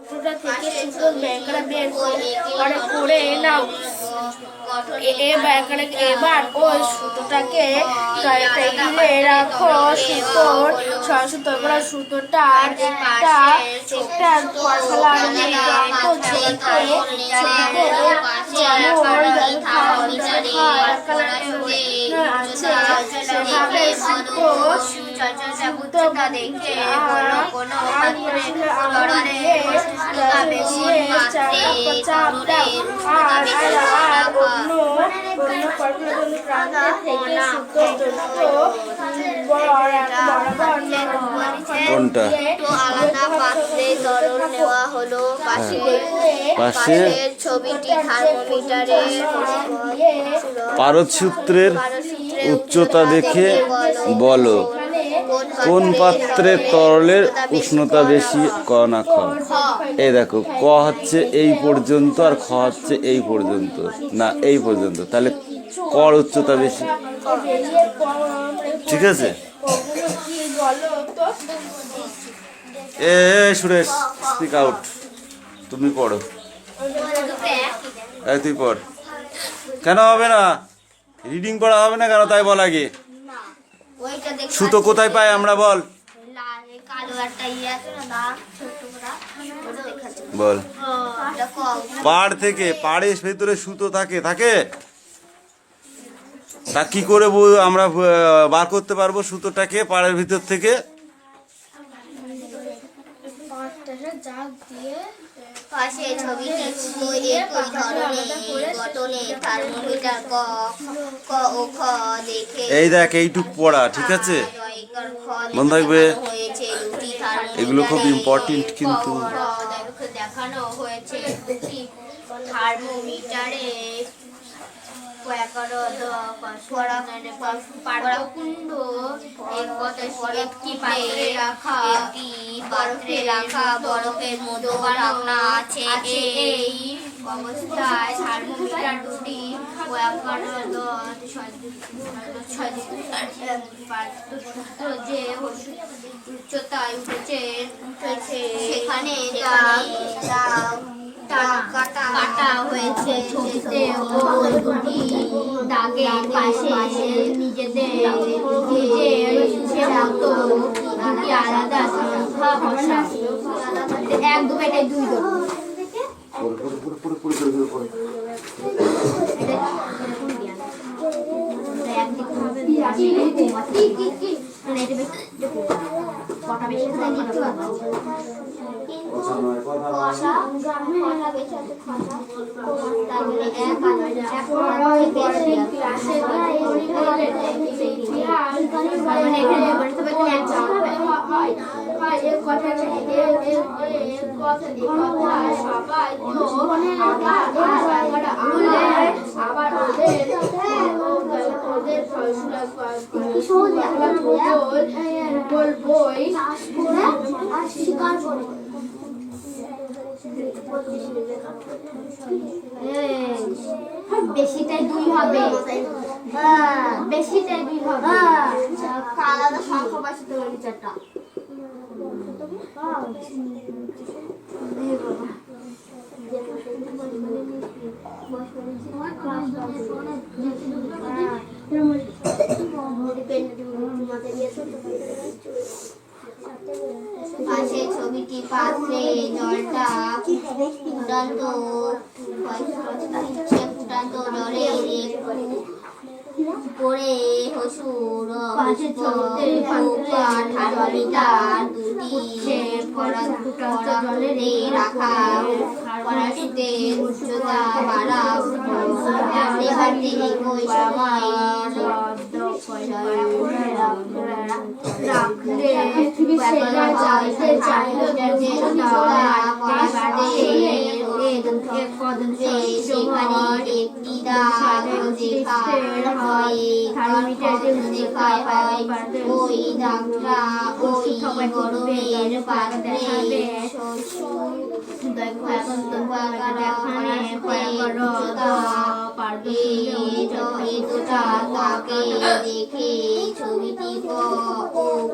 সুতোটা থেকে সুতোর ব্যাগটা বের করে নাও। এবার ওই সুতোটাকে টেবিলে রাখো। সুতোর করা সুতোটার একটা ফলার কোনটা আলাদা পাত্রে তরল নেওয়া হলো। পাশের ছবিটি থার্মোমিটারে পারদসূত্রের উচ্চতা দেখে বলো কোন পাত্রে তরলের উষ্ণতা বেশি, ক না খ? এই দেখো, ক হচ্ছে এই পর্যন্ত আর খ হচ্ছে এই পর্যন্ত, না এই পর্যন্ত, তাহলে কর উচ্চতা বেশি। ঠিক আছে। এ সুরেশ, স্পিক আউট। তুমি পড়ো। এই তুই পড়। কেন হবে না? রিডিং পড়া হবে না কেন, তাই বল আগে। সুতো কোথায় পাই আমরা, বল বল। পাড় থেকে, পাড়ের ভেতরে সুতো থাকে তা কি করে আমরা বার করতে পারবো সুতোটাকে পাড়ের ভিতর থেকে? পাশে ছবিটি একই ধরনের গঠনে থার্মোমিটার ক ও খ দেখে এই দেখ, এইটুক পড়া, ঠিক আছে, মনে থাকবে। এগুলো খুব ইম্পর্টেন্ট কিন্তু। দেখানো হয়েছে দুটি থার্মোমিটারে একটি পাত্রে রাখা বরফের মতো ঢাকনা আছে। এই অবস্থায় থার্মোমিটার দুটি যে উচ্চতায় উঠেছে সেখানে কাটা হয়েছে। ছবিতে ওই দুটি দাগের পাশে নিজের মতো দুটি আলাদা সংখ্যা বসাও। 1 2 এটা 2 বেশিটাই 2 হবে, বেশিটাই 2 হবে। আলাদা সংখ্যা বাঁচতে হবে চারটা। পাশে ছবিটি পাত্রে জলটা ফুটান্ত জলে পরে হসুর থার্মোমিটার দুটি জলে রাখা পরাশুতের উচ্চতা বাড়া বাড়তে একই সময় দেখে ছবিটি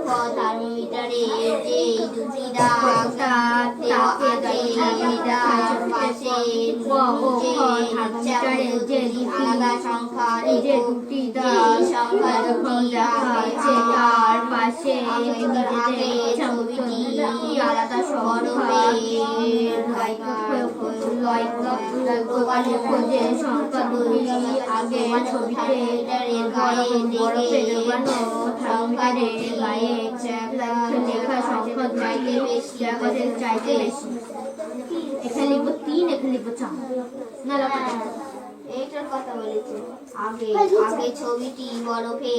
থার্মোমিটারে যে দুটি দাগ থার্মোমিটারে যে আলাদা সংখ্যা যে দুটি দাগ সংখ্যা যখন দেখা হয়েছে তার পাশে ছবিটি আলাদা সংখ্যা যে সংখ্যা দুটি আগে ছবিতে বরফে ডোবানো থার্মোমিটারের গায়ে লেখা সংখ্যা চাইতে বেশি এখানে লিখবো 3 এখানে লিখবো 4 না এইটার কথা বলেছে আগে আগে ছবিটি বরফে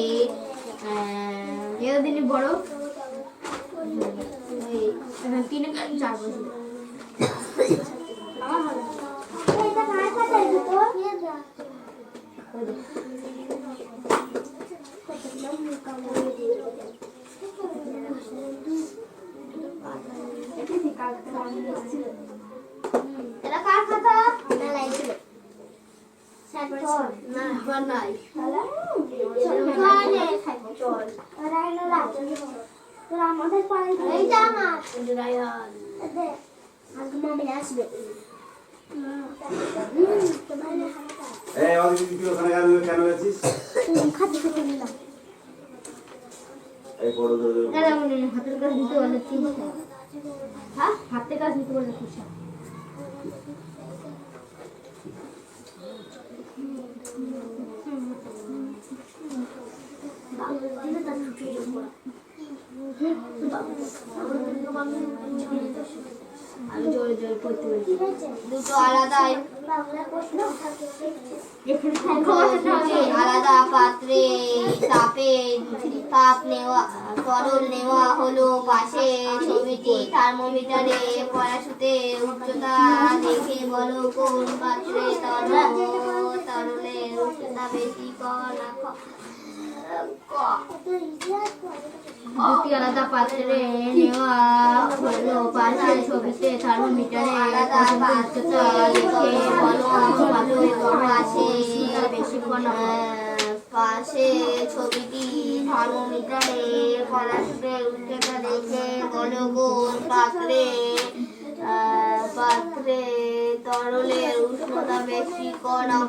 এতদিনই বরফ এখানে 3 এখানে 4 বসে এটা কার খাতা না লাইছিল না বানাই চল চল রাইলা লাগছে তোর আমাদের পারে এইটা আমার রাইহান দে আজকে মামি আসবে এই আমাকে কি ওখানে কেন গেছিস? খাতে খেতে নিলাম এই বড় ধরে দাদা মনে হাতের কাজ দিতে বলে 3 হ্যাঁ হাতের কাজ দিতে বলে 3 আমি জোরে জোরে পড়তে বলছি দুটো আলাদা আলাদা পাত্রে তাপ নেওয়া তরল নেওয়া হলো পাশে ছবিটি থার্মোমিটারে পড়াশুতে উচ্চতা দেখে বলো কোন পাত্রে তরলের উচ্চতা বেশি দুটি আলাদা পাত্রে নেওয়া হলো পাশে ছবিতে থার্মোমিটারে উচ্চতা দেখে বলো পাশে ছবিটি থার্মোমিটারে পড়াশুটের উচ্চতা দেখে বলো কোন পাত্রে তরলের উষ্ণতা বেশি কণা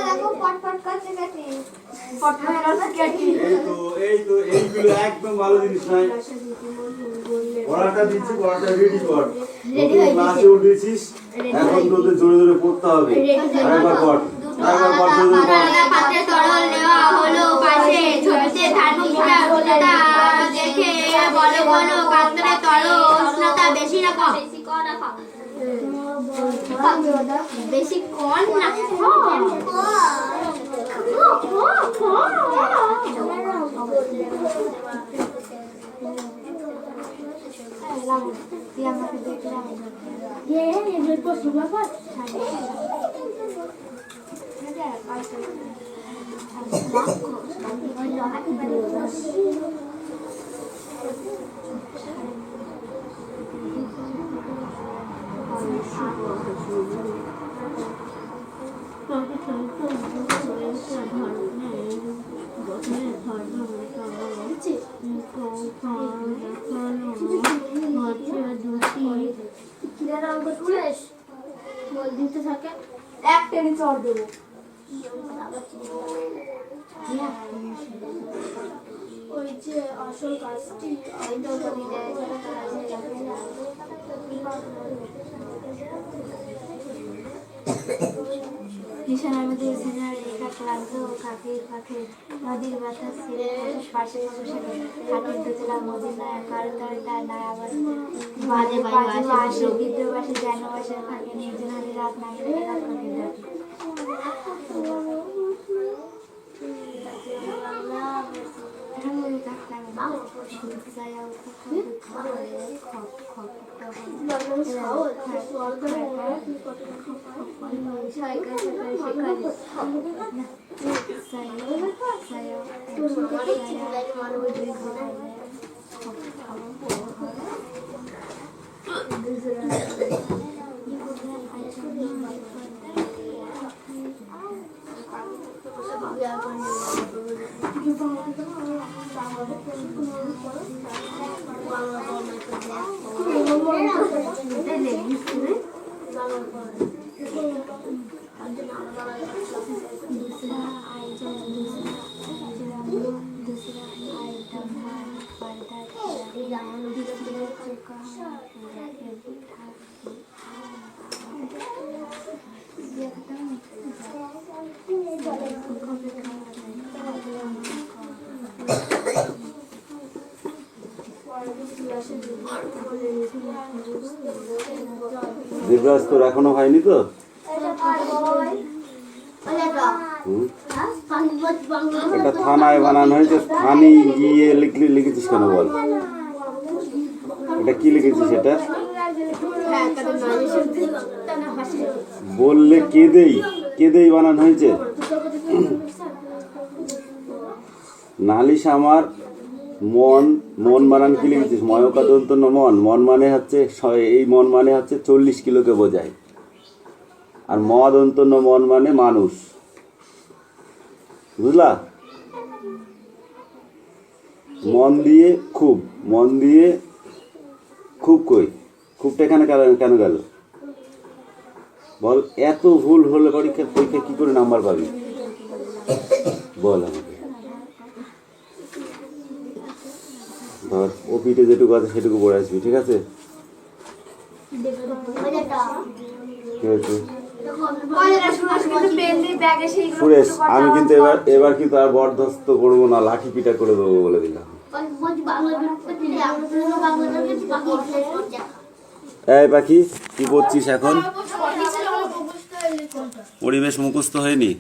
দেখো এই তো এইগুলো একদম ভালো জিনিস নয়। পড়াটা দিচ্ছি, পড়াটা রেডি কর। ক্লাসে উঠেছিস, এখন তোদের জোরে জোরে পড়তে হবে। আরেকবার পড়, আরেকবার পড়, জোরে জোরে পড়। পাত্রে তরল নেওয়া হলো পাশে, ছবিতে থার্মোমিটার উষ্ণতা দেখে বলো বলো পাত্রে তরল উষ্ণতা বেশি না কম? বেশি কম না এক টেনে চড় দেবো। ওই যে আসল কাজটি বিছানার মধ্যে সিনার রেখা ক্লান্ত কাকের পাখে নদীর বাতাস ছিঁড়ে পাশে বসে হাটের দোতলা মদিনা কারো দরটা না আবার বাজে বাজে আসে বিদ্রোবাসে যেন বাসে থাকে নির্জনালি রাত না গেলে রাত করে ডাকে দেবরাজ তোর এখনো হয়নি তো? এটা থানায় বানানো হয়েছে, থানি গিয়ে লিখেছিস কেন বল? এটা কি লিখেছিস? এটা বললে কেঁদেই বানানো হয়েছে। নালিশ আমার মন বানান কি লিখেছিস? ময়কা দন্ত মন, মন মানে হচ্ছে এই মন মানে হচ্ছে 40 কিলোকে বোঝায়। আর মদন্ত মন মানে মানুষ, বুঝলা? মন দিয়ে খুব কই, খুবটা এখানে কেন গেল বল? এত ভুল হলে পরীক্ষা কি করে নাম্বার পাবি বল আমাকে? ধর ওপিতে যেটুকু আছে সেটুকু পড়ে আসবি, ঠিক আছে? সুরেশ, আমি কিন্তু এবার কিন্তু আর বরদাস্ত করবো না, লাঠি পিটা করে দেবো বলে দিলাম। এই পাখি, কি করছিস এখন? পরিবেশ মুখস্থ হয়নি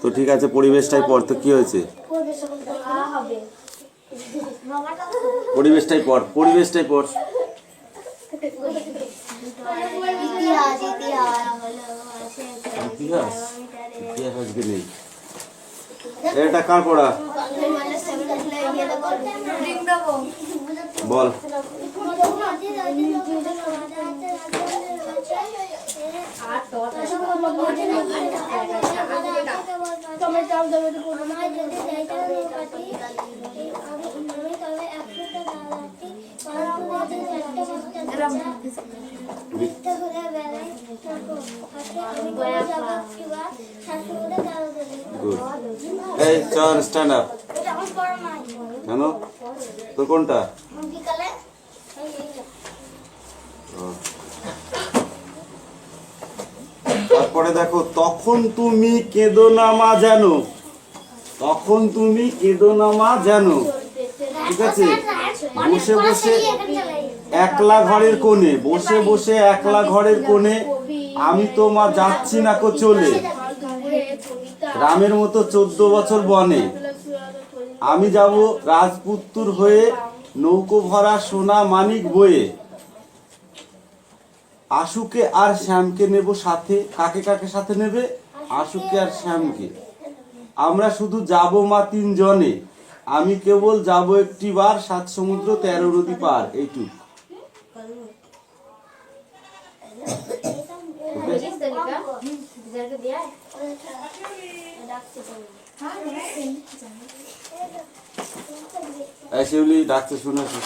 তো? ঠিক আছে, পরিবেশটাই পড়। তো কি হয়েছে? পরিবেশটাই পড়। ইতিহাস আজকে নেই। এটা কার পড়া বল? গুড। এই চল স্ট্যান্ড আপ। কেন তোর কোনটা? ও। তারপরে দেখো, তখন তুমি কেঁদো না মা জানো, তখন তুমি কেঁদো না মা জানো, ঠিক আছে? বসে বসে একলা ঘরের কোণে, বসে বসে একলা ঘরের কোণে, আমি তো মা যাচ্ছি না কো চলে, রামের মতো 14 বছর বনে, আমি যাব রাজপুত্তুর হয়ে, নৌকো ভরা সোনা মানিক বয়ে, আশুকে আর শ্যামকে নেব সাথে। কাকে কাকে সাথে নেবে? আশুকে আর শ্যামকে। আমরা শুধু যাব মা 3 জনে, আমি কেবল যাব একটি বার, 7 সমুদ্র 13 নদী পার। এইটুক। শিউলি ডাকতে শুনেছি।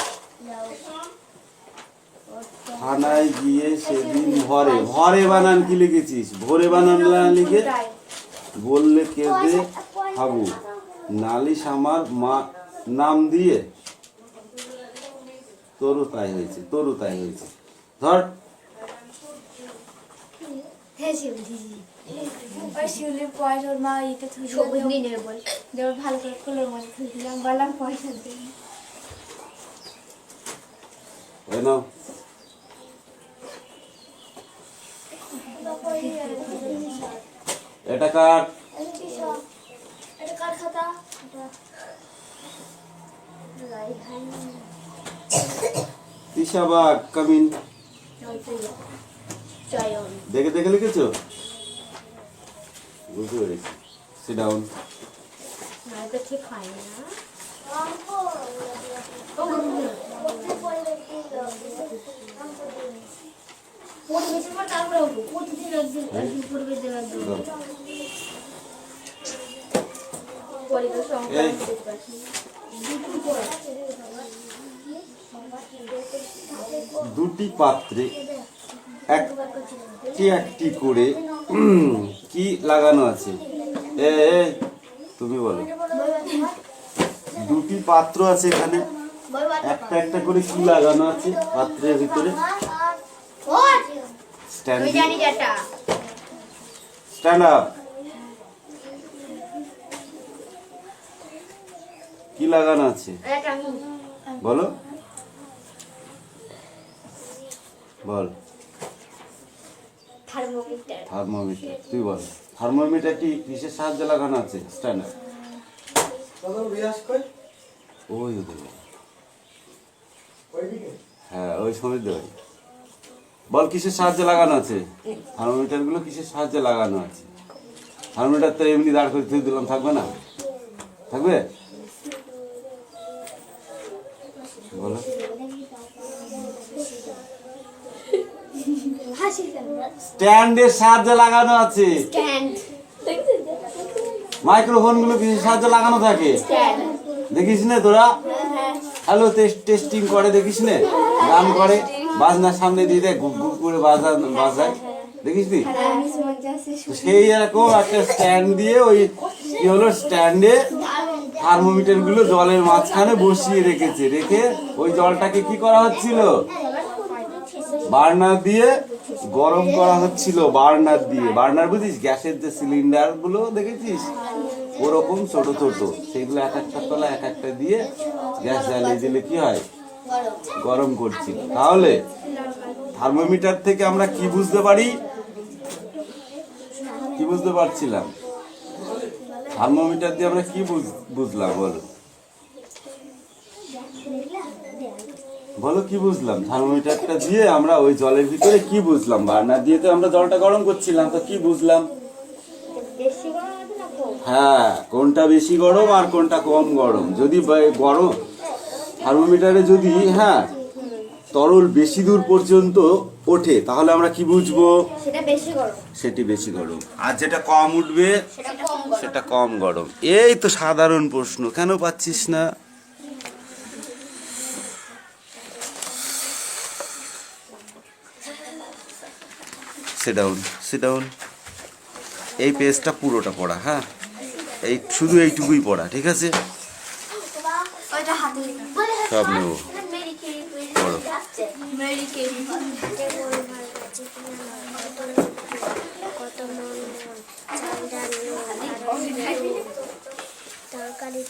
থানায় গিয়ে সেদিন ভরে, ভরে বানান কি লিখেছিস? ভোরে বানান না লিখে বললে কেঁদে হাবু, নালিশ আমার মা নাম দিয়ে, তোরও তাই হয়েছে, তোরও তাই হয়েছে। ধর শিউলির পয়সা ওর মা ইতে সবুজ নিয়ে নেবে বল। যেমন ভালো করে ফুলের মধ্যে তুলছিলাম, বললাম পয়সা দিই। ওই নাও। এটা কার? তিশাবাগ কামিন। দেখে দেখে লিখেছো? বুঝতে পেরেছি। Sit down. ঠিক হয় না। এই দুটি পাত্রে একটি একটি করে কি লাগানো আছে? তুমি বলো। দুটি পাত্র আছে এখানে, একটা একটা করে কি লাগানো আছে পাত্রের ভিতরে? Stand up. কি লাগানো আছে বলো, বল। থার্মোমিটার। তুই বল, থার্মোমিটারটি কিসের সাহায্যে লাগানো আছে? Stand up. ওই হ্যাঁ, ওই সময় দেওয়াই। বল কিসের সাহায্যে লাগানো আছে? থার্মোমিটার গুলো কিসের সাহায্যে লাগানো আছে? থার্মোমিটার তো এমনি দাঁড় করে তুই দিলাম, থাকবে না? থাকবে? বলো। স্ট্যান্ডের সাহায্যে লাগানো আছে। মাইক্রোফোন গুলো কিসের সাহায্যে লাগানো থাকে? দেখিস না তোরা? হ্যালো টেস্টিং করে, দেখিস না? গান করে, বাজনার সামনে দিয়ে দেয়, গুপ গুপ করে বাজায়, দেখিস নি? সেই এরকম একটা স্ট্যান্ড দিয়ে, ওই কি হলো, স্ট্যান্ডে থার্মোমিটার গুলো জলের মাঝখানে বসিয়ে রেখেছে। রেখে ওই জলটাকে কি করা হচ্ছিল? বার্নার দিয়ে গরম করা হচ্ছিল। বার্নার দিয়ে, বার্নার বুঝিস? গ্যাসের যে সিলিন্ডার গুলো দেখেছিস ওরকম ছোট ছোট, সেগুলো এক একটা তলা এক একটা দিয়ে গ্যাস জ্বালিয়ে দিলে কি হয়? গরম করছিল। তাহলে থার্মোমিটার থেকে আমরা কি বুঝতে পারি? কি বুঝতে পারছিলাম? থার্মোমিটার দিয়ে আমরা কি বুঝলাম বলো, বলো কি বুঝলাম? থার্মোমিটারটা দিয়ে আমরা ওই জলের ভিতরে কি বুঝলাম? বার্নার দিয়ে তো আমরা জলটা গরম করছিলাম, তো কি বুঝলাম? হ্যাঁ, কোনটা বেশি গরম আর কোনটা কম গরম। যদি গরম থার্মোমিটারে যদি তরল বেশি দূর পর্যন্ত ওঠে, তাহলে আমরা কি বুঝবো? সেটি বেশি গরম। আর যেটা কম উঠবে সেটা কম গরম। এই তো সাধারণ প্রশ্ন, কেন পাচ্ছিস না? Sit down. এই পেজটা পুরোটা পড়া, হ্যাঁ, এই শুধু এইটুকুই পড়া, ঠিক আছে? সব নেব, পড়ো। তরকারি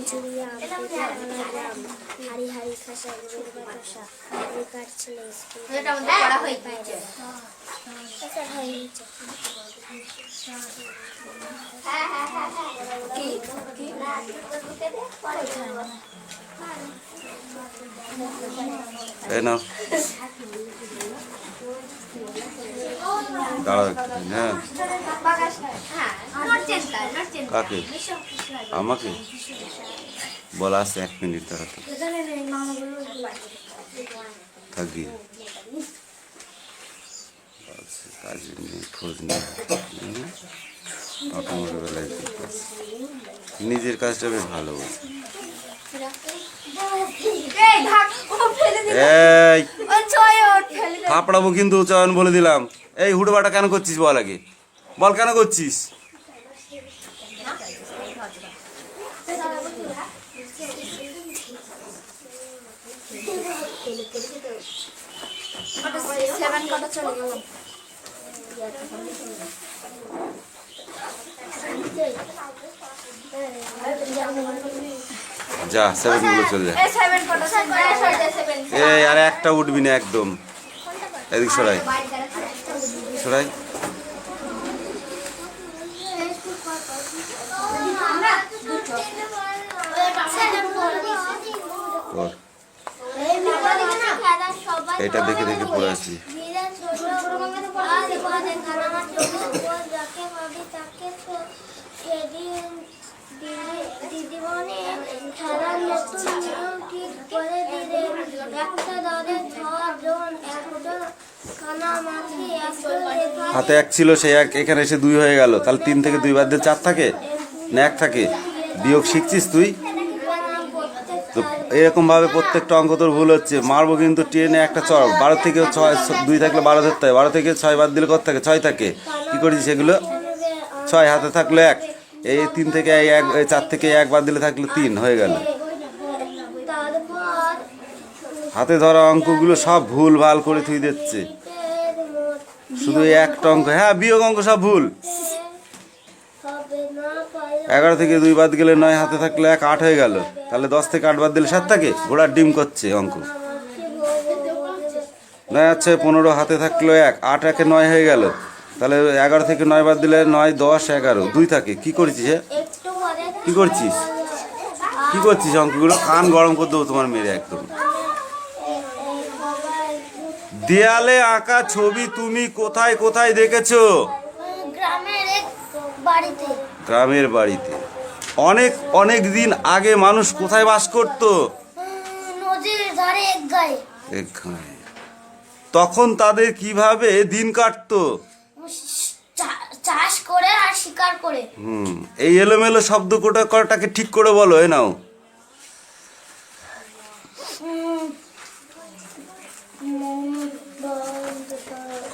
ঝুড়ি হাড়ি হাড়ি খাসা গরুর বাতাসা কাটছিল এই নাও, দাঁড়াও, হ্যাঁ। কাকে? আমাকে বলা আছে 1 মিনিট দাঁড়া, থাকি কাজ নিয়ে খোঁজ নিয়ে বেলায় নিজের কাজটা বেশ ভালো বলছে। এই থাপড়াবো কিন্তু, চয়ন বলে দিলাম। এই হুড়োবাটা কেন করছিস বল আগে, বল কেন করছিস? যা 7 গুলো চলে যা। এই আর একটা উঠবি না একদম, এদিক সরাই সরাই। এটা দেখে দেখে পড়ে আসি। দিদিমণি খেলার ঠিক করে দিলেন একটা দলে 6 জন একজন কানামাছি হাতে 1 ছিল, সেই 1 এখানে এসে 2 হয়ে গেল, তাহলে 3 থেকে 2 বাদ দিয়ে 4 থাকে না 1 থাকে? বিয়োগ শিখছিস তুই তো? এরকম ভাবে প্রত্যেকটা অঙ্ক তোর ভুল হচ্ছে। মারবো কিন্তু ট্রেনে একটা চড়। 12 থেকে 6, 2 থাকলে 12 ধরতে হয়, 12 থেকে 6 বাদ দিলে কত থাকে? 6 থাকে। কি করেছিস সেগুলো? 6 হাতে থাকলো 1, এই 3 থেকে 1, 4 থেকে 1 বাদ দিলে থাকলো 3 হয়ে গেল। হাতে ধরা অঙ্কগুলো সব ভুল ভাল করে থুই দিচ্ছে, শুধু একটা অঙ্ক, হ্যাঁ বিয়োগ অঙ্ক সব ভুল। 11 থেকে 2 বাদ গেলে 9, হাতে থাকলে 1, 8 হয়ে গেল। তাহলে 10 থেকে 8 বাদ দিলে 7 থাকে। ঘোড়ার ডিম করছে অঙ্ক। 9 আছে 15, হাতে থাকলো 1, 8 একে 9 হয়ে গেল। তাহলে 11 থেকে 9 বাদ দিলে 9, 10, 11, 2 থাকে। কি করেছিস? কি করছিস? কি করছিস? অঙ্কগুলো কান গরম করে দেবো তোমার মেরে একদম। দেয়ালে আঁকা ছবি তুমি কোথায় কোথায় দেখেছো? গ্রামের বাড়িতে। অনেক অনেক দিন আগে মানুষ কোথায় বাস করতো? নদীর ধারে এক গায়ে। তখন তাদের কিভাবে দিন কাটতো? চাষ করে আর শিকার করে। এই এলোমেলো শব্দ কটাকে ঠিক করে বলো। এ নাও,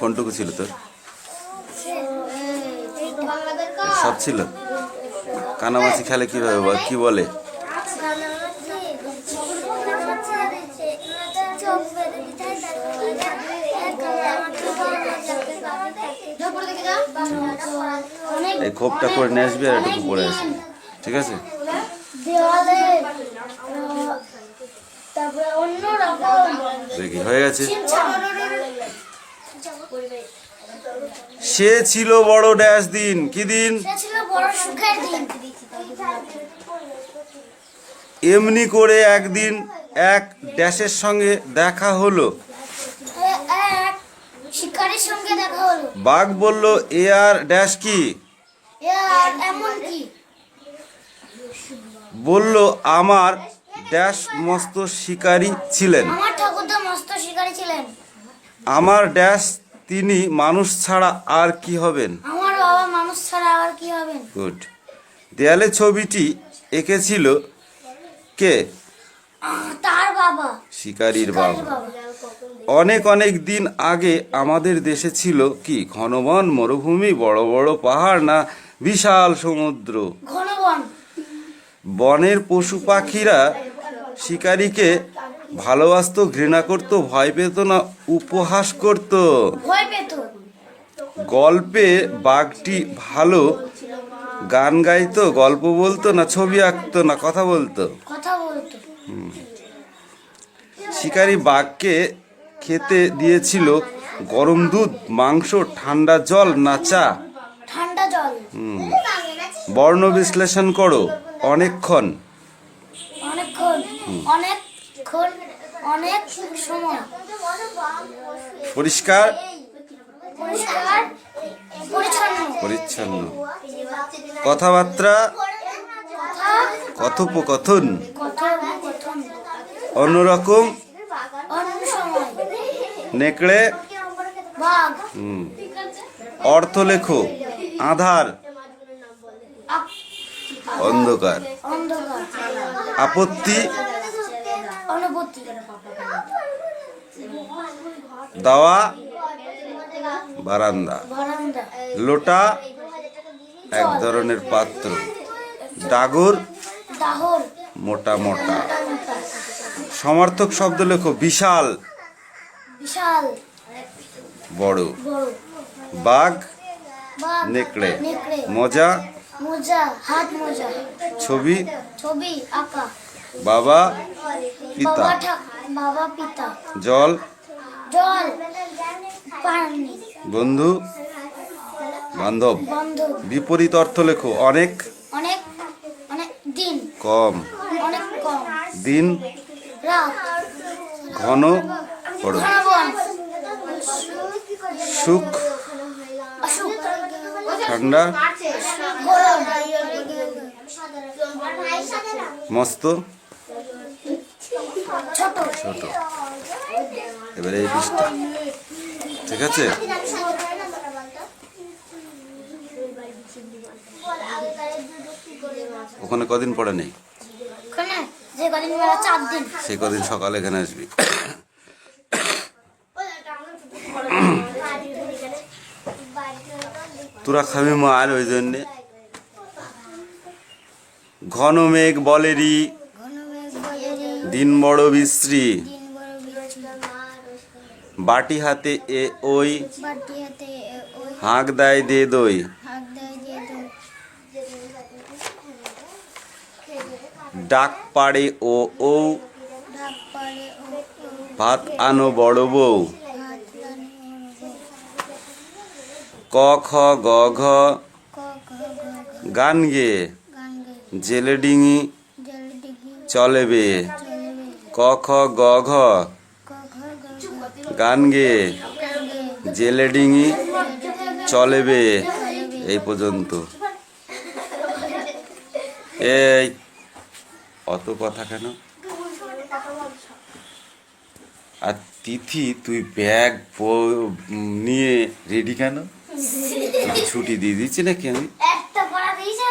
কোনটুকু ছিল তোর? সব ছিল। কানামাছি খেলে কিভাবে বল, কি বলে? এই খোপটা করে নিয়ে আসবি আর একটু পরে আসবি, ঠিক আছে? দেখি হয়ে গেছে। সে ছিল বড় ড্যাশ দিন। কি দিন? এমনি করে একদিন এক ড্যাশের সঙ্গে দেখা হলো। শিকারীর সঙ্গে দেখা হলো। বাঘ বলল, এ আর ড্যাশ কি? এমন কি? বলল, আমার ড্যাশ মস্ত শিকারী ছিলেন। আমার ঠাকুরদা মস্ত শিকারী ছিলেন। আমার ড্যাশ তিনি মানুষ ছাড়া আর কি হবেন? আমার বাবা মানুষ ছাড়া আর কি হবেন? গুড। দেয়ালে ছবিটি এঁকেছিল কে? তার বাবা, শিকারীর বাবা। অনেক অনেক দিন আগে আমাদের দেশে ছিল কি ঘনবন, মরুভূমি, বড় বড় পাহাড়, না বিশাল সমুদ্র? ঘনবন। বনের পশু পাখিরা শিকারীকে ভালোবাসতো, ঘৃণা করত, ভয় পেত না উপহাস করত? ভয় পেত। গল্পে বাঘটি ভালো গান গাইতো, গল্প বলতো, না ছবি আঁকতো, না কথা বলতো? কথা বলতো। শিকারী বাঘকে খেতে দিয়েছিল গরম দুধ, মাংস, ঠান্ডা জল, না চা? ঠান্ডা জল। বর্ণ বিশ্লেষণ করো অনেকক্ষণ। অনেকক্ষণ। অনেকক্ষণ। অনেক সময়। পরিষ্কার, পরিষ্কার, পরিচ্ছন্ন। পরিচ্ছন্ন। কথাবার্তা, কথা, কথোপকথন। কথোপকথন। অন্যরকম, অন্য সময়। নেকড়ে, বাঘ। অর্থ লেখো। আধার, অন্ধকার। অন্ধকার। আপত্তি, অনুভূতি। দাওয়া, বারান্দা। বারান্দা। লোটা, এক ধরনের পাত্র। ডাগর, দাহর। মোটা মোটা। সমার্থক শব্দ লেখো। বিশাল, বিশাল, বড়। বড়। বাঘ, বাঘ। নেকড়ে। নেকড়ে। মজা, মোজা, হাত মোজা। ছবি, ছবি আঁকা। বাবা, পিতা। বাবা পিতা। জল, জল, পানি। বন্ধু, বান্ধব। বন্ধু। বিপরীত অর্থ লেখো। অনেক, অনেক, অনেক দিন। কম। অনেক কম। দিন, রাত। ঘন, বড়। ঘনবন। সুখ, অসুখ। ঠান্ডা, গরম। মস্ত, ছোট। ছোট। এবারে এই পৃষ্ঠা, ঠিক আছে? ওখানে কদিন পরে নেই, ওখানে যে কদিন মেলা 4 দিন। সেই কদিন সকালে এখানে আসবি। তোরা খাবি মার, ওই জন্যে। ঘন মেঘ বলেরি, দিন বড় বিশ্রী, বাটি হাতে এ ওই, হাঁক দেয় দে দই, ডাক পাড়ে ও ও, ভাত আনো বড় বউ, ক খ গ ঘ, গান গে, জেলে ডিঙি চলে বে, ক খ গ ঘ, গান গে, জেলে ডিঙি চলে বে। এই পর্যন্ত। এই অত কথা কেন? আর তিথি, তুই ব্যাগ নিয়ে রেডি কেন? ছুটি দিয়ে দিচ্ছি নাকি আমি? একটা পড়া দিয়েছে।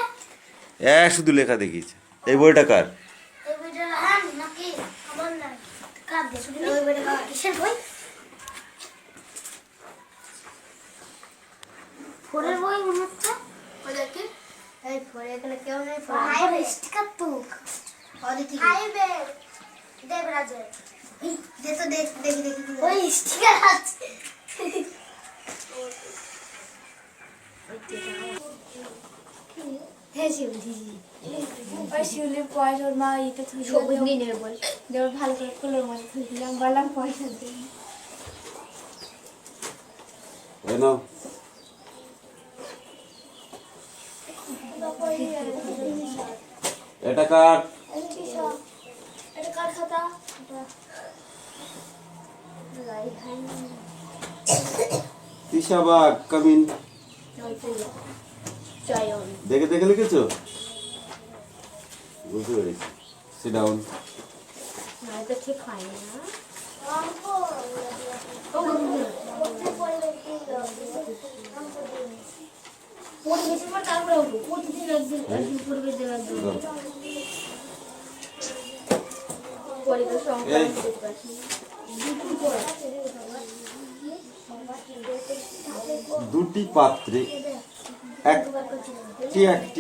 শুধু লেখা দেখিয়েছে। এই বইটা কার? এই বইটা হ্যাঁ নাকি আমার না। কার দে শুধু ওই বইটা কিসের বই? ফোরের বই মনে হচ্ছে। ওটা কি? এই ফোরে এখানে কেউ নেই। ফোরে স্টিকার তো। ওদিকে আইবে দেবরাজের। এই দে তো দেখি। ওই স্টিকার আছে। হ্যাঁ শিউলি। ওই শিউলির পয়সা ওর মা এটা থুই সবুজ নিয়ে নেবে বল। দেওয়ার ভালো করে ফুলের মধ্যে থুই দিলাম, বললাম পয়সা দিই। এটা কার? এটা কার খাতা? তিশাবাগ কামিন। দেখে দেখে লিখেছো? বুঝতে পেরেছি। Sit down. না এটা ঠিক হয়নি না। প্রতিদিন একদিন পড়বে দেওয়ার জন্য। পরিবেশ সংক্রান্ত দুটি পাত্রে একটি একটি